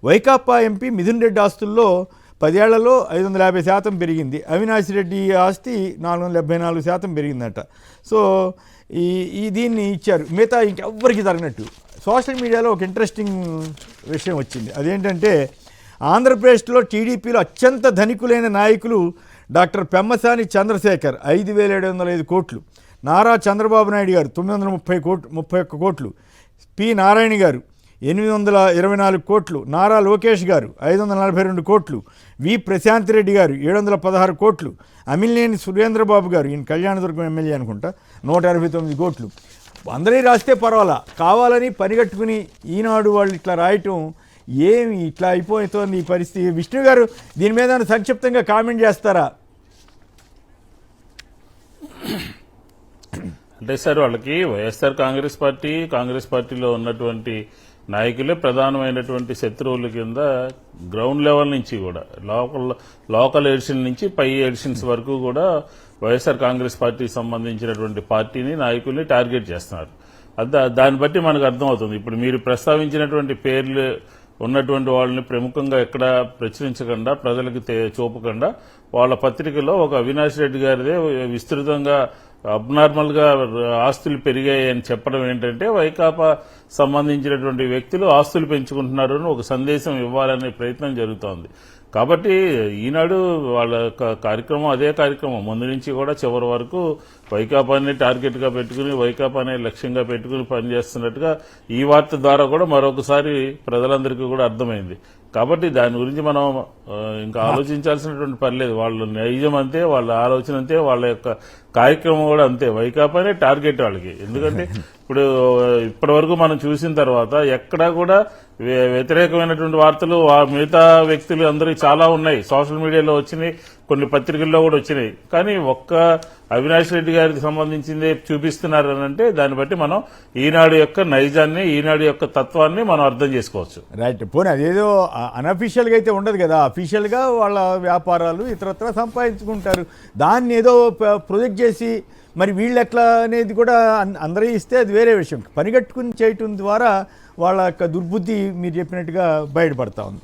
Vaikapa MP Mithun Reddy ఆస్తుల్లో 10 ఏళ్లలో 550% పెరిగింది. అవినాష్ రెడ్డి ఆస్తి 474% పెరిగిందట. సో దీన్ని ఇచ్చారు. మిగతా ఇంకెవ్వరికి తగినట్టు సోషల్ మీడియాలో ఒక ఇంట్రెస్టింగ్ విషయం వచ్చింది. అదేంటంటే ఆంధ్రప్రదేశ్లో టీడీపీలో అత్యంత ధనికులైన నాయకులు డాక్టర్ పెమ్మసాని చంద్రశేఖర్ 5,705 కోట్లు, నారా చంద్రబాబు నాయుడు గారు 931 కోట్లు, పి నారాయణ గారు 824 కోట్లు, నారా లోకేష్ గారు 542 కోట్లు, వి ప్రశాంత్ రెడ్డి గారు 716 కోట్లు, అమిలినేని సురేంద్రబాబు గారు ఈయన కళ్యాణదుర్గం ఎమ్మెల్యే అనుకుంటా 169 కోట్లు. అందరి రాస్తే పర్వాలా, కావాలని పనిగట్టుకుని ఈనాడు వాళ్ళు ఇట్లా రాయటం ఏమి ఇట్లా అయిపోతుంది ఈ పరిస్థితి. విష్ణు గారు దీని మీద సంక్షిప్తంగా కామెంట్ చేస్తారా? అంటే సార్, వాళ్ళకి వైఎస్ఆర్ కాంగ్రెస్ పార్టీలో ఉన్నటువంటి నాయకులే ప్రధానమైనటువంటి శత్రువుల కింద గ్రౌండ్ లెవెల్ నుంచి కూడా లోకల్ ఎడిషన్ నుంచి పై ఎడిషన్స్ వరకు కూడా వైఎస్ఆర్ కాంగ్రెస్ పార్టీకి సంబంధించినటువంటి పార్టీని నాయకుల్ని టార్గెట్ చేస్తున్నారు. దాన్ని బట్టి మనకు అర్థమవుతుంది. ఇప్పుడు మీరు ప్రస్తావించినటువంటి పేర్లు ఉన్నటువంటి వాళ్ళని ప్రముఖంగా ఎక్కడ ప్రచురించకుండా, ప్రజలకు చూపకుండా వాళ్ళ పత్రికలో ఒక అవినాష్ రెడ్డి గారిదే విస్తృతంగా అబ్నార్మల్ గా ఆస్తులు పెరిగాయని చెప్పడం ఏంటంటే వైకాపా సంబంధించినటువంటి వ్యక్తులు ఆస్తులు పెంచుకుంటున్నారు అని ఒక సందేశం ఇవ్వాలనే ప్రయత్నం జరుగుతోంది. కాబట్టి ఈనాడు వాళ్ళ కార్యక్రమం అదే కార్యక్రమం ముందు నుంచి కూడా చివరి వరకు వైకాపాని టార్గెట్ గా పెట్టుకుని, వైకాపానే లక్ష్యంగా పెట్టుకుని పనిచేస్తున్నట్టుగా ఈ వార్త ద్వారా కూడా మరొకసారి ప్రజలందరికీ కూడా అర్థమైంది. కాబట్టి దాని గురించి మనం ఇంకా ఆలోచించాల్సినటువంటి పని లేదు. వాళ్ళ నైజం అంతే, వాళ్ళ ఆలోచన అంతే, వాళ్ళ యొక్క కార్యక్రమం కూడా అంతే. వైకాపానే టార్గెట్ వాళ్ళకి. ఎందుకంటే ఇప్పటి వరకు మనం చూసిన తర్వాత ఎక్కడా కూడా వ్యతిరేకమైనటువంటి వార్తలు మిగతా వ్యక్తులు అందరికీ చాలా ఉన్నాయి. సోషల్ మీడియాలో వచ్చినాయి, కొన్ని పత్రికల్లో కూడా వచ్చినాయి. కానీ ఒక్క అవినాష్ రెడ్డి గారికి సంబంధించిందే చూపిస్తున్నారు అని అంటే దాన్ని బట్టి మనం ఈనాడు యొక్క నైజాన్ని, ఈనాడు యొక్క తత్వాన్ని మనం అర్థం చేసుకోవచ్చు. రైట్. పోనీ అదేదో అనఫీషియల్గా అయితే ఉండదు కదా, అఫీషియల్గా వాళ్ళ వ్యాపారాలు ఇతరత్ర సంపాదించుకుంటారు. దాన్ని ఏదో ప్రొజెక్ట్ చేసి మరి వీళ్ళు ఎట్లా అనేది కూడా అందరూ ఇస్తే అది వేరే విషయం. పనిగట్టుకుని చేయటం ద్వారా వాళ్ళ యొక్క దుర్బుద్ధి మీరు చెప్పినట్టుగా బయటపడతా ఉంది.